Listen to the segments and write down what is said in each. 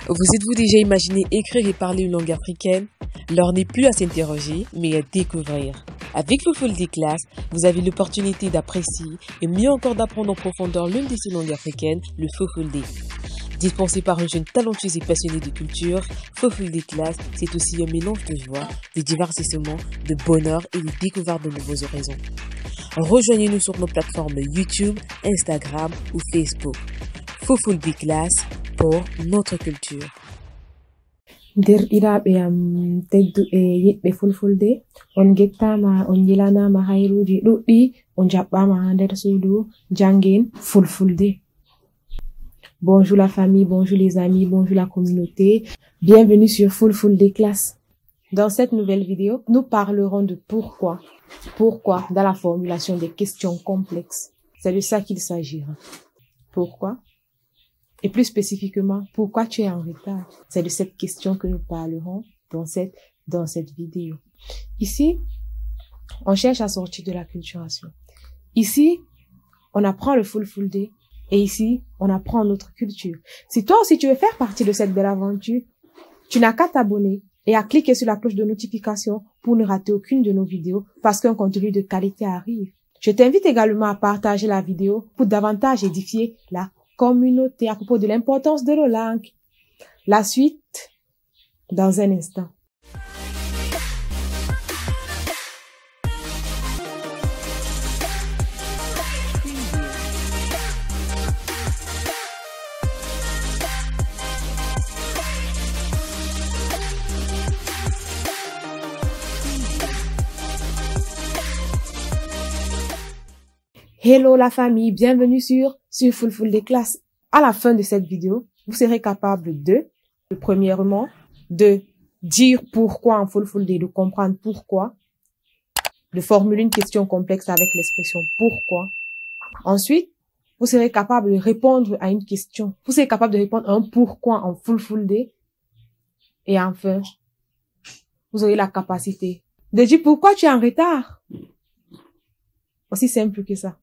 Vous êtes-vous déjà imaginé écrire et parler une langue africaine? L'heure n'est plus à s'interroger, mais à découvrir. Avec Fofol des classes, vous avez l'opportunité d'apprécier et mieux encore d'apprendre en profondeur l'une de ces langues africaines, le Fofol des. Dispensé par un jeune talentueux et passionné de culture, Fofol des classes, c'est aussi un mélange de joie, de divertissement, de bonheur et de découverte de nouveaux horizons. Rejoignez-nous sur nos plateformes YouTube, Instagram ou Facebook. Fofol des classes pour notre culture. Derɗiraaɓe am tedduɓe yiɗɓe Fulfulde, on gettama, on yilanama hayruji ɗuɗɗi, on jaɓɓama ha nder suudu jangin Fulfulde. Bonjour la famille, bonjour les amis, bonjour la communauté. Bienvenue sur Fulfulde Classe. Dans cette nouvelle vidéo, nous parlerons de pourquoi. Pourquoi dans la formulation des questions complexes. C'est de ça qu'il s'agira. Pourquoi? Et plus spécifiquement, pourquoi tu es en retard? C'est de cette question que nous parlerons dans cette vidéo. Ici, on cherche à sortir de la culturation. Ici, on apprend le Fulfulde et ici, on apprend notre culture. Si toi aussi tu veux faire partie de cette belle aventure, tu n'as qu'à t'abonner et à cliquer sur la cloche de notification pour ne rater aucune de nos vidéos parce qu'un contenu de qualité arrive. Je t'invite également à partager la vidéo pour davantage édifier la communauté à propos de l'importance de nos langues. La suite, dans un instant. Hello la famille, bienvenue sur Fulfulde Classe. À la fin de cette vidéo, vous serez capable premièrement, de dire pourquoi en Fulfulde, de comprendre pourquoi, de formuler une question complexe avec l'expression pourquoi. Ensuite, vous serez capable de répondre à une question. Vous serez capable de répondre à un pourquoi en Fulfulde. Et enfin, vous aurez la capacité de dire pourquoi tu es en retard. Aussi simple que ça.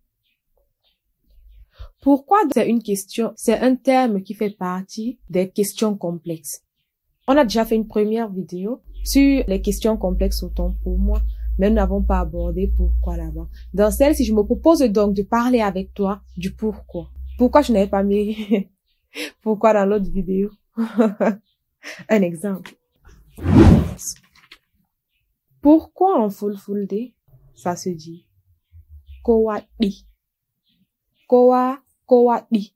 Pourquoi c'est une question, c'est un terme qui fait partie des questions complexes. On a déjà fait une première vidéo sur les questions complexes autant pour moi, mais nous n'avons pas abordé pourquoi là-bas. Dans celle-ci, je me propose donc de parler avec toi du pourquoi. Pourquoi je n'avais pas mis pourquoi dans l'autre vidéo? Un exemple. Pourquoi en Fulfulde, ça se dit Kowadi. Kowadi.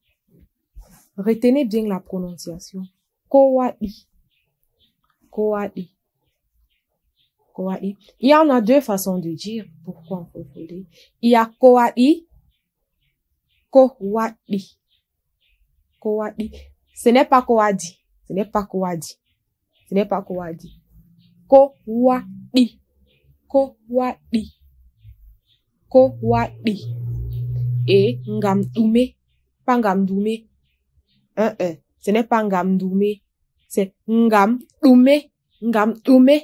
Retenez bien la prononciation. Kowadi. Kowadi. Kowadi. Il y en a deux façons de dire pourquoi en Fulfulde. Il y a Kowadi. Kowadi. Kowadi. Ce n'est pas Kowadi. Ce n'est pas Kowadi. Ce n'est pas Kowadi. Kowadi. Kowadi. Kowadi. Et ngamdume, pas ngamdume. Ce n'est pas ngamdume, c'est ngamdume, ngamdume.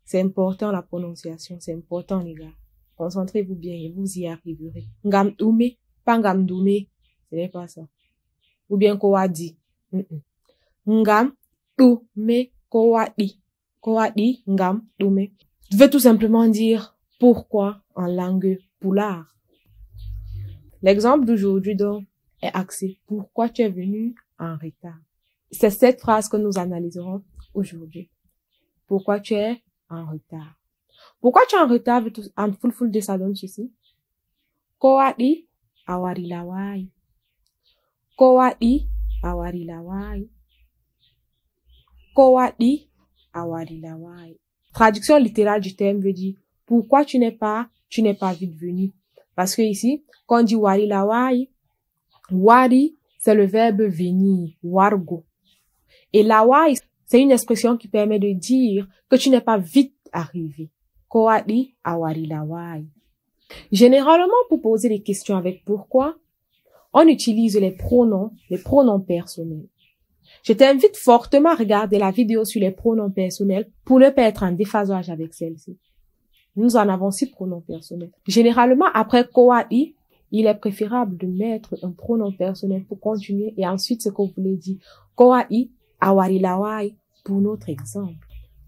C'est important la prononciation, c'est important les gars. Concentrez-vous bien et vous y arriverez. Ngamdume, pas ngamdume, ce n'est pas ça. Ou bien kowadi. Ngamdume, kowadi. Kowadi, ngamdume. Je vais tout simplement dire pourquoi en langue poulard. L'exemple d'aujourd'hui, donc, est axé. Pourquoi tu es venu en retard? C'est cette phrase que nous analyserons aujourd'hui. Pourquoi tu es en retard? Pourquoi tu es en retard? En Fulfulde, ça donne ceci. Kowadi awari lawai. Kowadi awari lawai. Kowadi awari lawai. Traduction littérale du terme veut dire pourquoi tu n'es pas vite venu. Parce que ici, quand on dit wari lawai, wari, c'est le verbe venir, wargo. Et lawai, c'est une expression qui permet de dire que tu n'es pas vite arrivé. Kowadi awari lawai. Généralement, pour poser des questions avec pourquoi, on utilise les pronoms personnels. Je t'invite fortement à regarder la vidéo sur les pronoms personnels pour ne pas être en déphasage avec celle-ci. Nous en avons 6 pronoms personnels. Généralement, après kowadi, il est préférable de mettre un pronom personnel pour continuer et ensuite ce que vous voulez dire. Kowadi awarilawai pour notre exemple.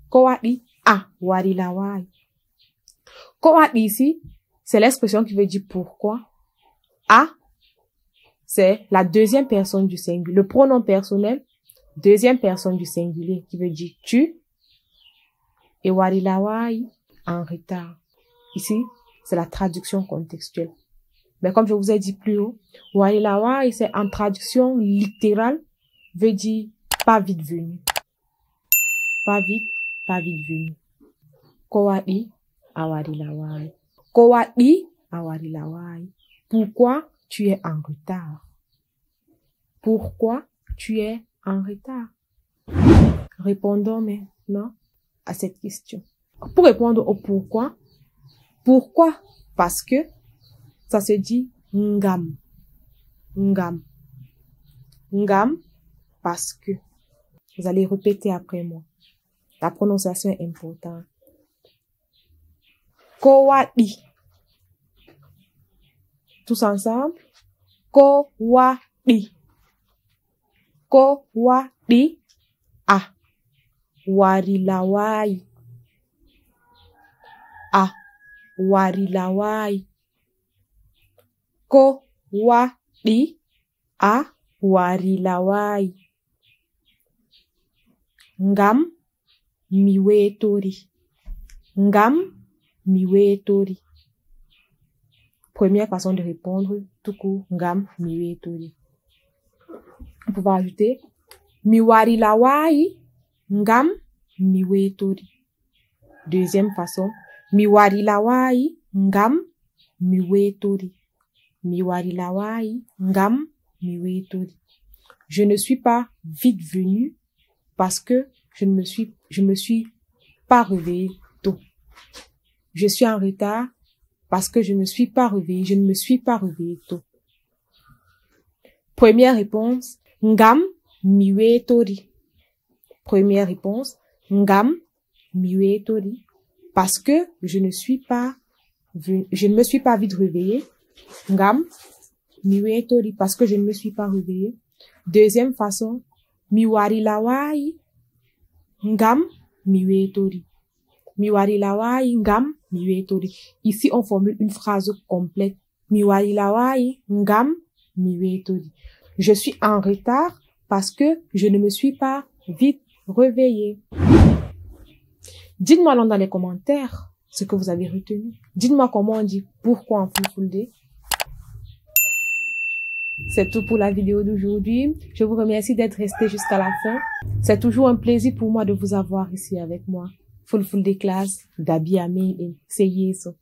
Kowadi a warilawai. Kowadi ici, c'est l'expression qui veut dire pourquoi. A, c'est la deuxième personne du singulier. Le pronom personnel, deuxième personne du singulier qui veut dire tu. Et warilawai en retard. Ici, c'est la traduction contextuelle. Mais comme je vous ai dit plus haut, warilawai, c'est en traduction littérale, veut dire pas vite venu. Pas vite venu. Kowadi awarilawai. Kowadi awarilawai. Pourquoi tu es en retard? Pourquoi tu es en retard? Répondons maintenant à cette question. Pour répondre au pourquoi, parce que ça se dit ngam. Ngam. Ngam, parce que. Vous allez répéter après moi. La prononciation est importante. Kowadi. Tous ensemble. Kowadi. Kowadi. A. Warilawai. A. Warilawai. Kowadi. A. Warilawai. Ngam miwetori. Ngam miwetori. Première façon de répondre, tout court, ngam miwetori. On peut ajouter miwarilawai ngam miwetori. Deuxième façon, miwarilawai ngam miwetori. Miwarilawai ngam miwetori. Je ne suis pas vite venu parce que je me suis pas réveillé tôt. Je suis en retard parce que je ne me suis pas réveillé tôt. Première réponse, ngam miwetori. Première réponse, ngam miwetori. Parce que je ne me suis pas vite réveillé. Ngam miwetori. Parce que je ne me suis pas réveillé. Deuxième façon, miwarilawai ngam miwetori. Miwarilawai ngam miwetori. Ici, on formule une phrase complète. Miwarilawai ngam miwetori. Je suis en retard parce que je ne me suis pas vite réveillé. Dites-moi dans les commentaires ce que vous avez retenu. Dites-moi comment on dit pourquoi en fulfulde. C'est tout pour la vidéo d'aujourd'hui. Je vous remercie d'être resté jusqu'à la fin. C'est toujours un plaisir pour moi de vous avoir ici avec moi. Fulfulde class, Gabi Amin, c'est Yeso.